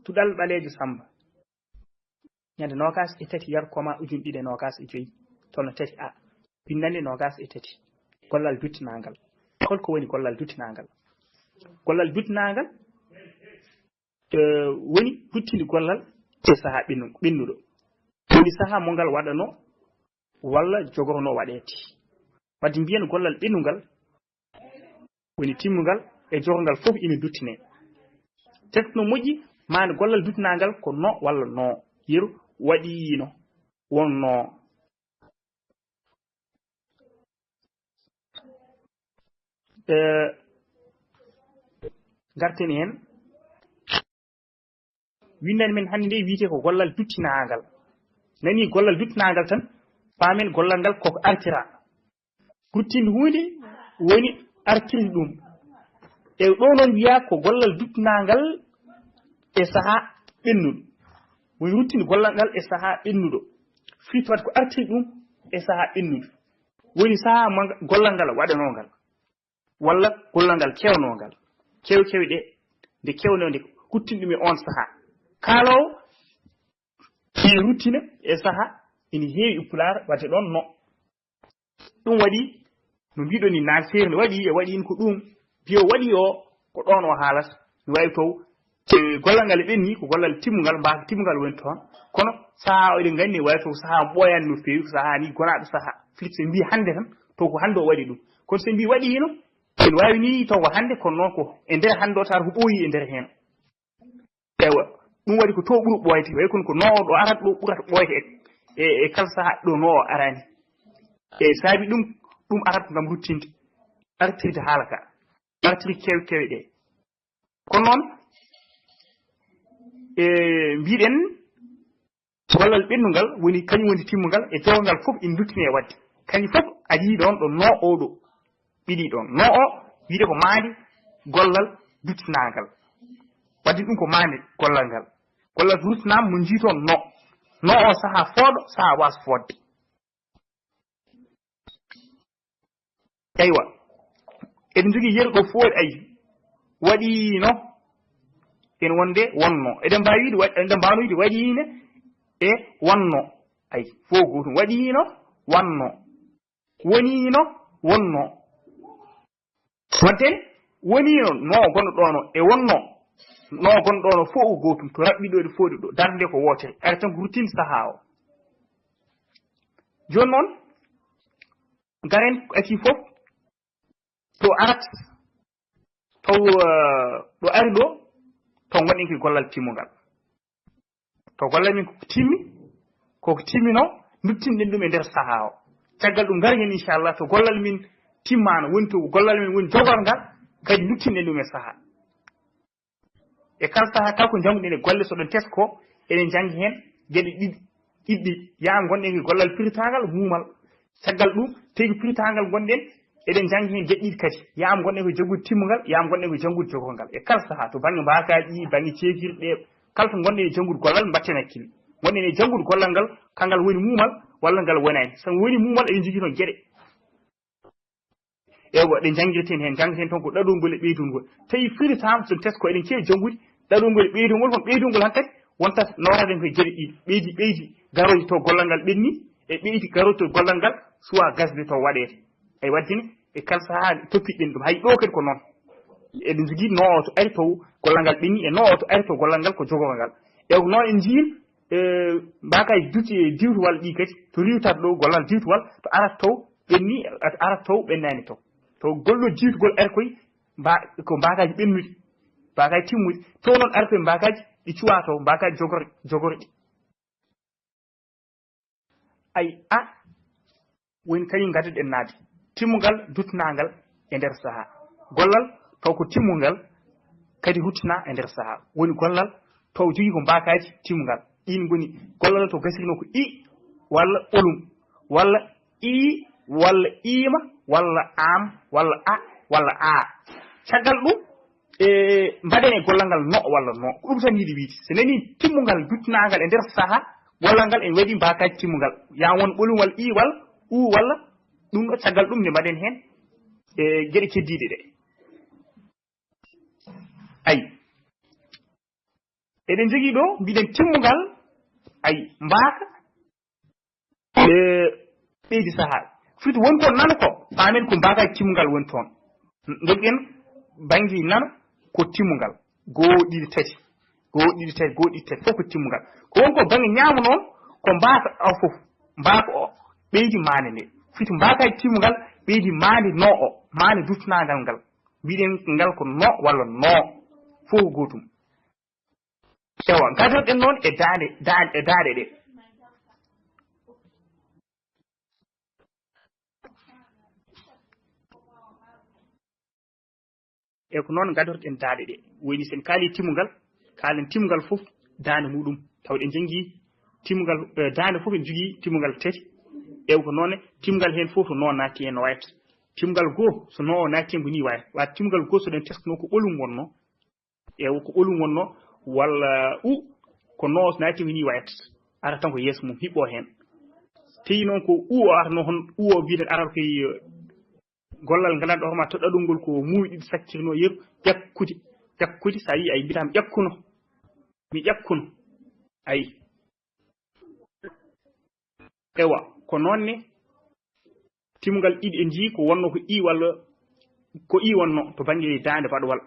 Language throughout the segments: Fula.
tudal balejo samba nyande nogas e tati yar koma ujun dide nogas e joyi tono tati a Winndande nogas e tati gollal Duttinaangal holko woni gollal Duttinaangal gollal Duttinaangal woni huttinde gollal e saha binnudo woni saha mo ngal wadano walla jogorno wadeti wadde mbiyen gollal binnugal woni timmugal e jogongal fof ina duttine tekno moƴƴi maani gollal Duttinaangal ko no walla no yeru waɗino wonno garten hen Winndande men hande nde wiite ko gollal Duttinaangal nani gollal Duttinaangal tan paamen gollal ngal koko artira ruttinde hunde woni artirde ɗum e ɗo noon wiya ko gollal Duttinaangal e saha ɓennuɗo woni ruttinde gollal ngal e saha ɓennuɗo firti wadde ko artirde ɗum e saha ɓennuɗo woni saha gollal ngal waɗanongal walla gollal ngal kewnongal kew-kewi ɗe nde kewnode huttinde ɗum e on saha kaalowo ina ruttina e saha ina heewi Pulaar wadde ɗon no ɗum waɗi no mbiɗo ni naafeere nde waɗi e waɗino ko ɗum biyo waɗi o ko ɗon o haalata no wawi taw gollal ngal e ɓenni ko gollal timmugal mbaka timmugal woni toon kono saha o eɗen nganndi wawi taw saha ɓooyani no feewi saha ni gonaɗo saha firti so mbi hannde tan taw ko hannde o waɗi ɗum kono so mbi waɗino ene wawi ni taw ko hannde kono noon ko e nder hannde o tawata ko ɓooyi e nder heen ewa ɗum waɗi ko to ɓuri ɓooyde way kono ko nowo ɗo arata ɗo ɓurata ɓooyde e kala saha ɗo nowo arani e saabi ɗum arata ngam ruttinde artirde haala ka artirde kewe ɗe kono noon mbiɗen gollal ɓennungal woni kañum woni timmugal e jawgal fof ina duttine wadde kañum fof aɗi ɗon ɗo no oɗo ɓiɗi ɗon no o wiide ko maandi gollal Duttinaangal wadde ɗum ko maandi gollal ngal gollal ruttinama mo jiiton no o saha fooɗo saha wasa fodde aywa eɗen jogii yeru ɗo fooɗi ayi waɗino en wonde wonno eɗen mbawno wiide waɗino e wonno ayi fof gotum waɗino wonno wonino wonno wadde wonino no gonɗo ɗono e wonno no gonɗo ɗono fof gotum to raɓɓiɗo ɗe fooɗi ɗo darde ko wotere ara tan ko ruttinde saha o joni noon garen aki fof to arat taw ɗo ari ɗo taw gonɗen ki gollal timmugal taw gollal min koko timmino duttinɗen ɗum e nder saha o caggal ɗum gari hen inchallah to gollal min timmano woni to gollal min woni jogor ngal kadi duttinɗen ɗum e saha e kala saha kala ko jangguɗen e golle so ɗon tesko eɗen jangi hen gueɗe ɗiɗɗi yaa gonɗen ki gollal pirtagal muumal caggal ɗum tegi pirtagal gonɗen eɗen jangi hen gueɗe ɗiɗi kadi yaam gonɗen ko jaggude timmugal yaam gonɗen ko janggude jogorgal e kala saha to banggue mbakaji banggue ceekirɗe kala to gonɗen e janggude gollal mbatten hakkille gonɗen e janggude gollal ngal kangal woni muumal walla ngal wonani sabu woni muumal eɗen jogui toon gueɗe ewa ɗe janguirten hen janggaten toon ko ɗaɗolngol e ɓeydolngol tawi firitama so tesko eɗen kewi janggude ɗaɗolngol e ɓeydolngol kono ɓeydolngol hankkadi wontat nawraten koye gueɗe ɗiɗi ɓeydi garoji to gollal ngal ɓenni e ɓeydi garoji to gollal ngal suwa gasde to waɗete ay waddini e kala saha toppiɗen ɗum hay ɗo kadi ko noon eɗen jogui no o to ari taw gollal ngal ɓenni e no o to ari taw gollal ngal ko jogorgal ngal e ko noon en jiin mbakaji diwtuwal ɗi kadi to riwtata ɗo gollal diwtuwal to arata taw ɓenni arata taw ɓennani taw to gollo jiitugol ari koye ko mbakaji ɓennuɗi mbakaji timmuɗi to noon ari koye mbakaji ɗi cuwa taw mbakaji jogorɗi ay woni kañum gadduɗen naade timmugal Duttinaangal e nder saha gollal taw ko timmugal kadi ruttina e nder saha woni gollal taw jogui ko mbakaji timmugal ɗin goni gollal to gasirino ko i walla olum walla i walla iima walla am walla a walla a caggal ɗum mbaɗen e gollal ngal no walla no ko ɗum tan yiɗi wiide so nani timmugal Duttinaangal e nder saha gollal ngal en waɗi mbakaji timmugal ya won ɓolum walla i walla u walla ɗum ɗo caggal ɗum nde mbaɗen hen e gueɗe keddiɗe ɗe ayi eɗen jogii ɗo mbiɗen timmugal ay mbaaka ɓeydi sahaa firti woni ko nana ko paamen ko mbaakaji timmugal woni toon jogien baŋnge nana ko timmugal goo ɗiɗi tati fof ko timmugal ko woni ko baŋnge ñaamo noon ko mbaaka aw fof mbaaka o ɓeydi maande nde firti mbaakaji timmugal ɓeydi maande no o maande duttanaagal ngal mbiɗen ngal ko no walla no fof ko gootum ewa gadorɗen noon e daade ɗe e ko noon gadorɗen daade ɗe woni sen kaali timmugal kaalen timmugal fof daande muɗum tawɗen jangii timmugal daande fof en jogii timmugal tati ew ko noon timmugal heen fof to no naatti heen no wayata timmugal goo so no o naatti heen ko ni wayata wa timmugal goo so ɗen teskano ko ɓolum wonno ew ko ɓolum wonno walla ko no so naatti ko ni wayata ara tan ko yeeso mum hiɓɓo heen teyi noon ko o arno hon o wiiten arata koye gollal ngal ɗo ma to ɗaɗol ngol ko muuyi ɗiɗi sakkirno yeru ƴakkude sa yi ay mbitami ƴakkuno mi ƴakkuno ayi ewa ko noon ne timmugal ɗiɗi e jii ko wonno ko i walla ko i wonno to baŋnge daande baɗowal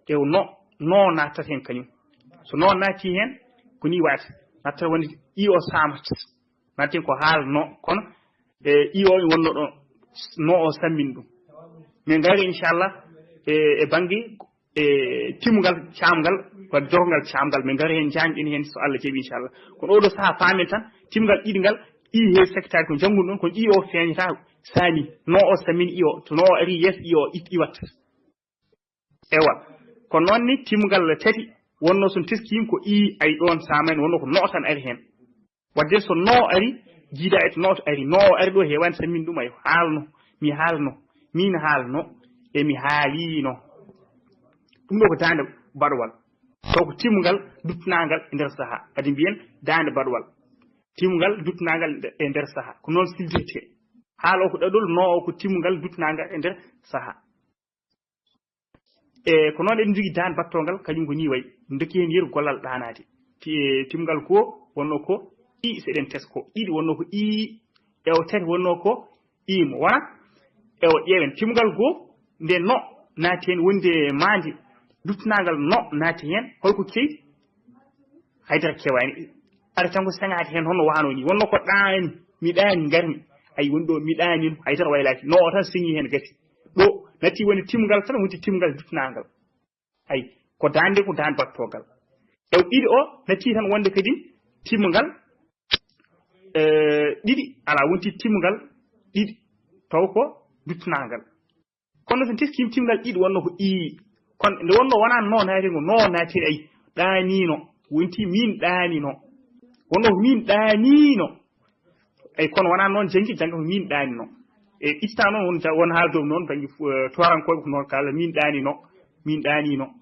ew no nattat heen kañum so no naatti heen ko ni wayata nattat wonde i o samata naatti heen ko haala no kono i o wonno ɗo no o sammin ɗum min ngari inchallah e baŋnge timmugal caamgal wadde jogongal caamgal min ngari heen jaanƴen heen so Allah jaɓi inchallah kono oɗo sahaa paamen tan timmugal ɗiɗi ngal i he sectare ko janngun ɗon kono i o feeñata saani no o sammini i o to no o ari yeeso i o iwatta ewa kono noon ni timmugal tati wonno son teskima ko i ay ɗon samani wonno ko no tan ari heen wadde so no ari jiida e to no to ari no o ari ɗo heewani sammini ɗum ay haalno mi haalno min haalno emi haalino ɗum ɗo ko daande baɗowal taw ko timmugal duttanangal e nder sahaa kadi mbiyen daande baɗowal timmugal duttanangal e nder sahaa ko noon sildirte haala o ko ɗaɗol no o ko timmugal duttanangal e nder sahaa e ko noon eɗen jogii daande battogal kañum ko ni wayi dokki heen yeru gollal ɗanaade timmugal goo wonno ko i seɗen tesko ɗiɗi wonno ko i ewo tati wonno ko imo wona ewo ƴeewen timmugal goo nde no naati heen wonde maandi duttanangal no naati heen holko kewi haydara kewani ara tan ko saŋaade heen honno wano ni wonno ko ɗaani mi ɗaani ngarmi ay woni ɗo mi ɗaanino haydara waylaki no o tan seŋi heen gati ɗo natti woni timmugal tan wonti timmugal duttanangal ay ko daande battogal ew ɗiɗi o natti tan wonde kadi timmugal ɗiɗi ala wonti timmugal ɗiɗi taw ko duttanangal kono so teskima timmugal ɗiɗi wonno ko ii kono nde wonno wona no naati ngo no naati ay ɗaanino wonti min ɗaanino wonno ko min ɗaanino ay kono wona noon jangi ko min ɗaanino e itta noon won haaldom noon bangi torankoɓe ko noon kaala min ɗaanino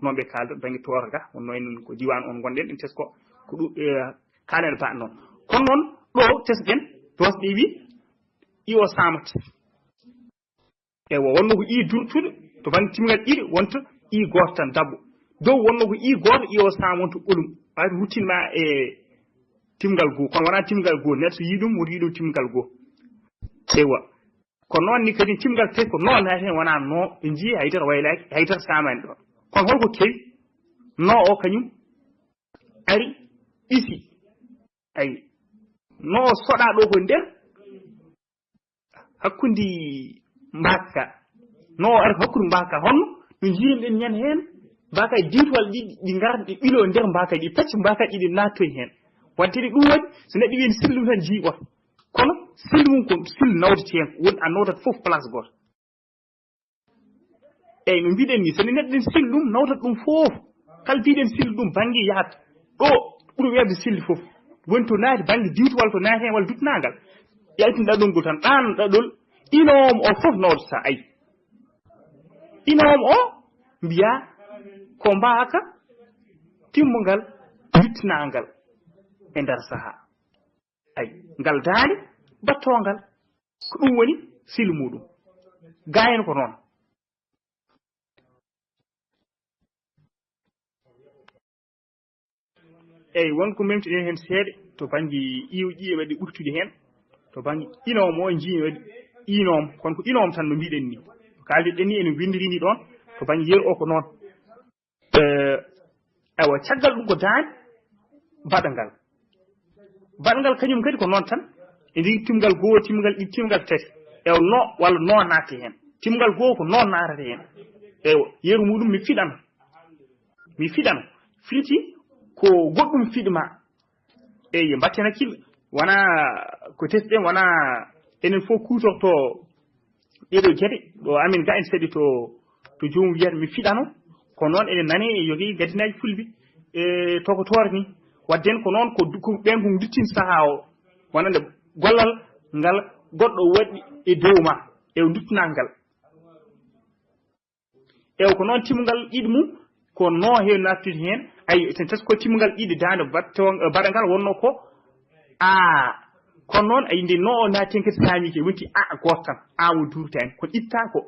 noon ɓe kalda bangi torga wonno en ko diwan on gonɗen en tesko ko ɗum kaalen ba noon kono noon ɗo tesɗen dosɗe wi iwo samata ewa wonno ko i durtuɗo to bangi timmugal ɗiɗi wonta i goto tan dabbo dow wonno ko i goto iwo sam wonta ɓolum wawi ruttinma e timmugal goo kono wona timmugal goo neɗɗo so yi ɗum woto yi ɗum timmugal goo ewa ko noon ni kadi timmugal tati ko no naati hen wona no ɓe jii haydara waylaki haydara samani ɗon kono holko kewi no o kañum ari ɓisi ayi no o soɗa ɗo ko nder hakkude mbaka no o ari ko hakkude mbaka honno no jiiɗen ñan hen mbaka diwtowal ɗi garat ɗi ɓilo nder mbaka ɗi pecca mbaka ɗiɗi nattoy hen wadde ɗum waɗi so neɗɗo wiini sillu tan jiiɓota kono sillu mum ko sillu nawdete hen woni a nawdat fof place goto eyyi no mbiɗen ni sone neɗɗo sillu ɗum nawdat ɗum fof kala mbiɗen sillu ɗum banggue yahat ɗo ɓuuri webde sillu fof woni to naati banggue diwtowal to naati hen walla duttanangal yaltin ɗaɗol ngol tan ɗan ɗaɗol inom o fof nawdata ayi inom o mbiya ko mbaka timmugal duttanangal e nder saha ay ngal daani battongal ko ɗum woni silu muɗum gayen ko noon eyi wonko memtiɗen heen seeɗa to baŋnge iwƴi e waɗi ɓurtude heen to baŋnge inoom o njii waɗi inoom kono ko inoom tan no mbiɗen ni kaaldirɗen ni enen winndiri ni ɗon to baŋnge yeru o ko noon ewa caggal ɗum ko daani baɗangal baɗangal kañum kadi ko noon tan e ndigi timgal goo timgal ɗiɗi timgal tati ewa no walla no naate heen timgal goo ko noon naatata heen ewa yeru muɗum mi fiɗano firti ko goɗɗum fiɗma eyi mbatten hakkille wona ko tesɗen wona enen fof kutorto ɗeɗo gueɗe ɗo amin ga en seeɗi to jomum wiyata mi fiɗano ko noon enen nani e yogii gadinaji fulɓe e tokotore ni wadden ko noon ko ɓen ko duttin sahaa o wonande gollal ngal goɗɗo waɗi e dow ma e duttinal ngal ew ko noon timmugal ɗiɗi mum ko no heewi nattude heen ayi ten tas ko timmugal ɗiɗi daande baɗa ngal wonno ko kono noon ayi nde no o naaten kadi saamike wonti gooto tan mo durtani kono itta ko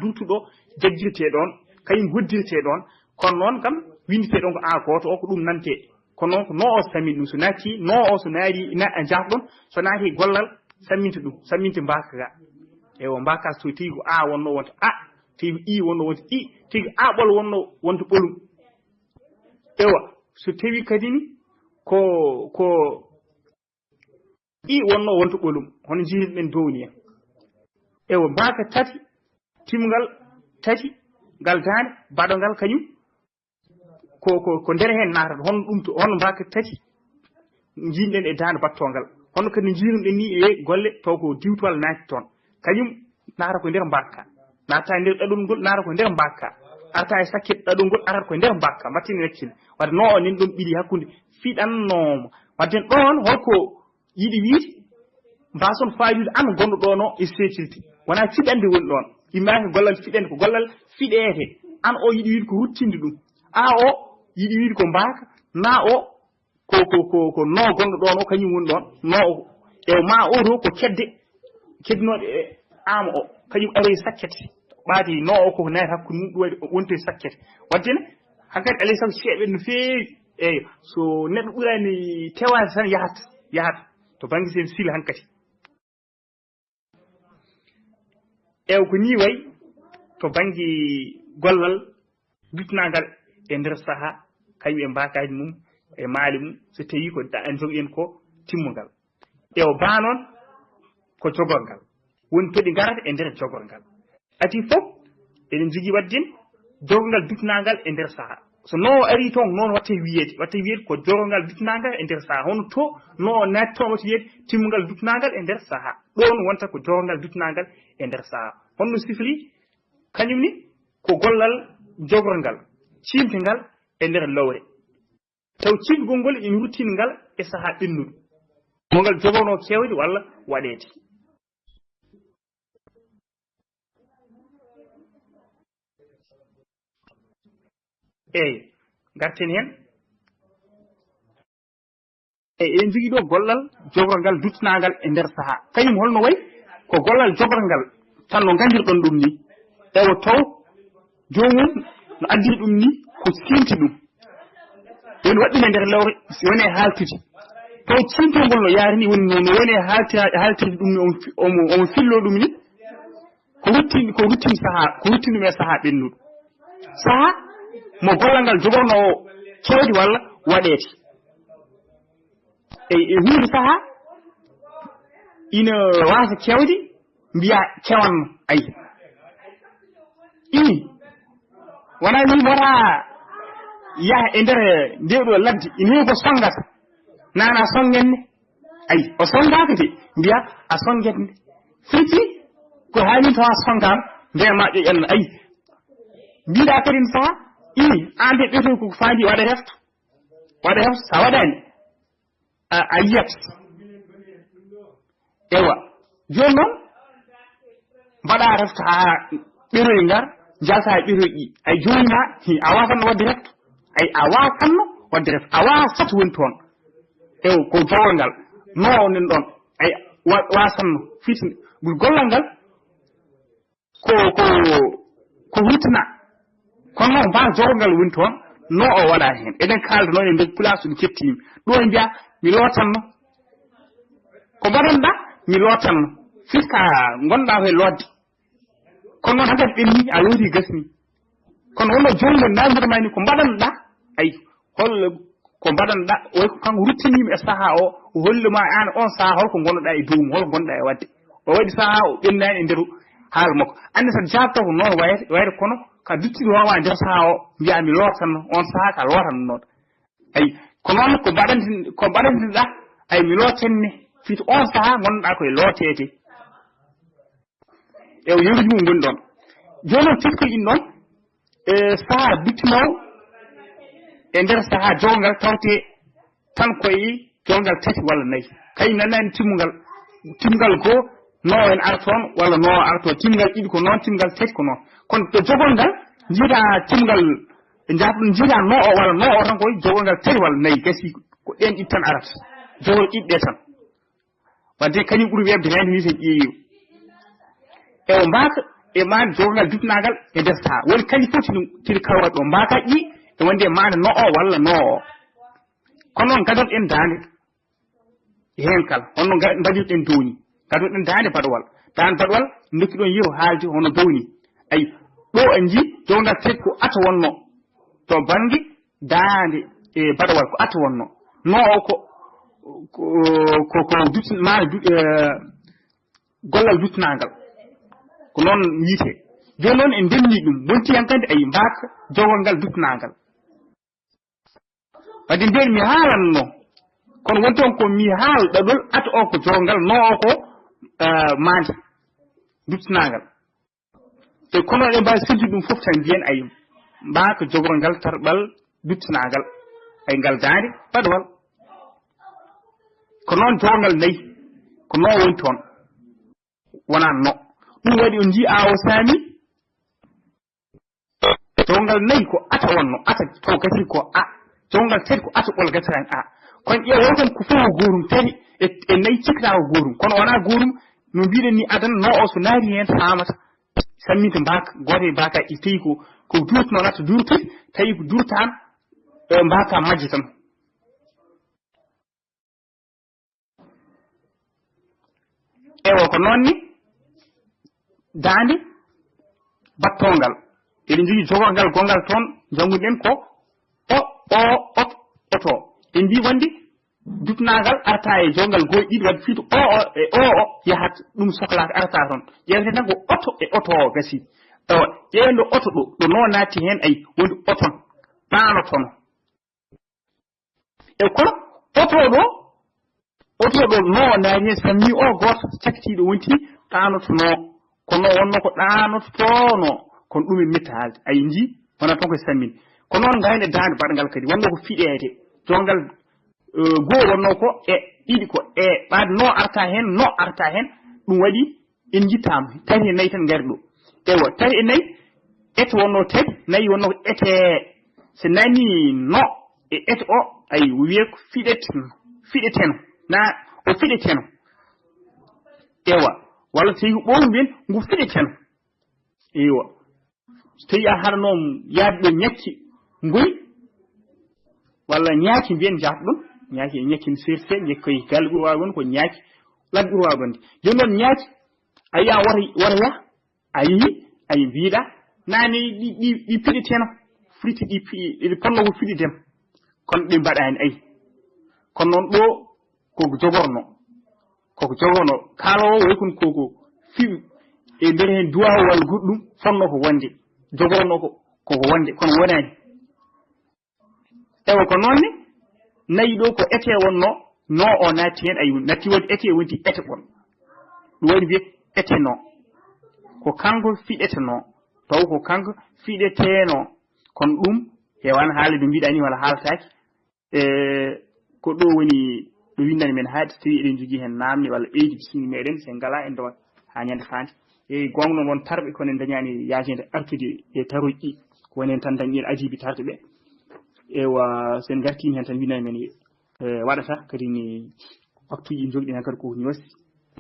durtuɗo jagdirte ɗon kañum hoddirte ɗon kono noon kam windete ɗon ko gooto o ko ɗum nante kono noon ko no o sammin ɗum so naati no o so naari jahɗon so naati gollal samminta ɗum samminte mbaka ga ewo mbaka so tigi ko wonno wonta tigi I wonno wonta I tigi ɓol wonno wonta ɓolum ewa so tawi kadi ni ko I wonno wonta ɓolum hono jiiɗen dow ni en ewa mbaka tati timgal tati ngal daande baɗo ngal kañum ko nder heen naatata hono mbaka tati jiinɗen e daande battogal hono kadi jiiruɗen ni e golle taw ko diwtowal naati toon kañum naata ko nder mbakka naata nder ɗaɗol ngol naata ko nder mbakka arta e sakket ɗaɗol ngol arata ko nder mbakka mattini hakkille wadde no o nen ɗon ɓiɗi hakkunde fiɗannoomo wadden ɗon holko yiɗi wiide mbason faajude an gonɗo ɗon o e sécurité wona fiɗande woni ɗon immaki gollal fiɗande ko gollal fiɗeete an o yiɗi wiide ko ruttinde ɗum o yiɗi wiide ko mbaka na o ko no gonɗo ɗon o kañum woni ɗon no e ma o to ko keddinoɗe e ama o kañum aroye sakkete ɓaadi no o koko naati hakkude mum ɗum waɗi wonto e sakkete wadde ne hankkadi alay sago ceeɓe no feewi eyi so neɗɗo ɓurani tewade tan yahata to banggue sen sila hankkadi ko ni wayi to banggue gollal duttinagal e nder saaha kañum e mbakaji mum e maali mum so tawi ko jogoɗen ko timmugal baa noon ko jogorgal woni toɗi garata e nder jogorgal ati fof eɗen jogui waddin jogorgal duttinagal e nder saaha so no ari toon noon watte wiyeede ko jogorgal duttinagal e nder saaha hono to no naati toon watta wiyeede timmugal duttinagal e nder saaha ɗon wonta ko jogorgal duttinagal e nder saaha honno sifiri kañum ni ko gollal jogorgal cimtingal e nder lowre taw cimtugol ngol ina ruttingal e saaha ɓennuɗo mo ngal jogono kewde walla waɗede garten hen en jogui ɗo gollal jogorgal duttinagal e nder saaha kañum holno wayi ko gollal jogorgal tan no gandirɗon ɗum ni taw jomum no addiri ɗum ni ko simti ɗum woni waɗɗum e nder lewre woni e haltude taw cimtogol no yaari ni woni no woni e haltirde ɗum ni omo fillo ɗum ni ko ruttini ɗum e saaha ɓennuɗo saaha mo gollal ngal jogornowo kewde walla waɗede e hunde saaha ina wasa kewde mbiya kewanno ayi wona wi wota yaha e nder ndeɗo ladde ina heewi ko songata nana songenne ayi o songaka de mbiya a songenne firti ko haali tawa songama ndema ƴoƴanno ayi mbiɗa kadi n saaha an de ɓeto ko faandi waɗa hefto sa waɗani a yiyat joni noon mbaɗa refto ha ɓeroye ngar jalta e ɓeroye ɗi ay joni ha a wasanno wadde refto ay a wasanno wadde refto a wasat woni toon ko jogol ngal no nen ɗon ay wasanno fitne ɓuri gollal ngal ko hutina kono noon mbawa jogol ngal woni toon no o waɗa hen eɗen kalda noon e nder place ɗum kettimi ɗo e mbiya mi lootanno ko mbaɗanɗa mi lootanno fiska gonɗa koye lodde kono noon hankadi ɓenni a looti gasni kono wonno jomum namdata ni ko mbaɗanɗa ayi hollo ko mbaɗanɗa way ko kanko ruttinima e saaha o holluma an on saaha holko gonɗoɗa e dow holko gonɗa e wadde o waɗi saaha o ɓennani e nder haala makko andi so jabta ko noon wayde kono ka duttiri wawa e nder saaha o mbiya mi lootanno on saaha ka lootanno noon ayi ko noon ko mbaɗanteɗa ay mi lootenne fiti on saaha gonɗa koye lootede e yeruji mum goni ɗon joni noon tekkoyin ɗon e saaha duttinowo e nder saaha jowgal tawte tan koye jowgal tati walla nayyi kay nanani timmugal goo no en ara toon walla no ara toon timmugal ɗiɗi ko noon timmugal tati ko noon kono to jogol ngal jiita timmugal jaaɗum jiita no o walla no o tan koye jogol ngal tati walla nayyi gasi ko ɗen ɗiɗi tan arata jogol ɗiɗɗe tan wadde kañum ɓuuri webde hen wiite ƴeeyo e o mbaka e maade jogolngal duttinaangal e nder saha woni kañum fof tiri kawrat ɗo mbaka ƴi e wonde maade no o walla no o kono noon gadon en daande hen kala honno mbaɗirɗen downi gadon en daande baɗowal dokki ɗon yeeru haalde hono downi ayi ɗo en ji jogolngal tati ko ata wonno to bange daande e baɗowal ko ata wonno no o ko maade gollal duttinaangal ko noon wiite joni noon en denni ɗum wonti hankadi ayi mbaka jogol ngal duttinaangal wadde nden mi haalanno kono wonti on ko mi haalɗaɗol ata o ko jogol ngal no o ko maande duttinaangal e kono e mbawi sirtude ɗum fof tan mbiyen ayi mbaka jogol ngal tarɓal duttinaangal ay ngal daande baɗowal ko noon jogol ngal nayi ko no woni toon wona no ɗum waɗi on jii awo saami jogolngal nayi ko ata wonno ata to gasi ko a jogolngal tati ko ata ɓol gasirani a kono ƴeewo tan ko fof ko gorum tati e nayi cikkata ko gorum kono wona gorum no mbiɗen ni adana no o so naari hen famata samminte mbaka gote mbaka ɗi tawi ko durtano natta durtati tawi ko durtano mbaka majje tan ewo ko noon ni daande battongal eɗen jogii jogorgal gongal toon jannguɗen ko oto en mbi wonde duttinaangal arta e jongal goy ɗiɗi wadde fiitu o yahat ɗum sohlaka arta toon ƴeewte tan ko oto e oto o gasi ƴeewende oto ɗo no naatti heen ayi wonde oton ɗaanotono e kono oto ɗo no naari heen sammi o gooto cakkitiiɗo wonti ɗaanotono kono wonno ko ɗaanotono kono ɗum e metta haalde ayi ndi wona toon koye sammin ko noon ngayne daande baɗngal kadi wonno ko fiɗeede jongal goo wonno ko e ɗiɗi ko e ɓaade no arta heen ɗum waɗi en jittama tati e nayi tan ngari ɗo ewa tati e nayi ete wonno tati nayi wonno ko ete so nani no e ete o ayi wiye ko fiɗeteno na o fiɗeteno ewa walla so tawi ko ɓowɗum mbiyen ngu fiɗeteno ewa so tawi a haranoom yaade ɗo ñakki ngoy walla ñaaki mbiyen jahata ɗum ñaaki e ñakkino serse ñakki koye galle ɓuuri wawi wonde ko ñaaki ladde ɓuuri wawi wonde joni noon ñaaki a yiya wota ya a yeehi ayi mbiɗa nane ɗi piɗeteno friti ɗi ponno ko fiɗitem kono ɗi mbaɗani ayi kono noon ɗo koko jogorno kaalowo way kon koko fiɓi e nder hen duwaw walla goɗɗum fonno ko wonde jogorno koko wonde kono wonani ewa ko noon ne nayi ɗo ko ete wonno no o naatti hen ayi natti wonde ete wonti ete ɓon ɗum waɗi wiye ete no ko kanko fiɗeteno taw ko kanko fiɗeteno kono ɗum hewan haale ɗo mbiɗa ni walla haaletake ko ɗo woni ɗo windani men haade so tawi eɗen jogui hen namde walla ɓeydi bismini meɗen sen ngala en dowa ha ñande fande e gonga noon won tarɓe kono en dañani yaajede artude e taroji ɗi ko woni hen tan dañƴen ajibi tarde ɓe ewa sen gartimi hen tan windani men waɗata kadi ni waktuji ɗi jogɗen hen kadi koko ñoosi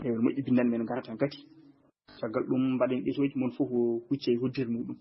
e moƴƴi bindani men garata gati caggal ɗum mbaɗen ɗetoji moon fof ko hucce e hoddirde muɗum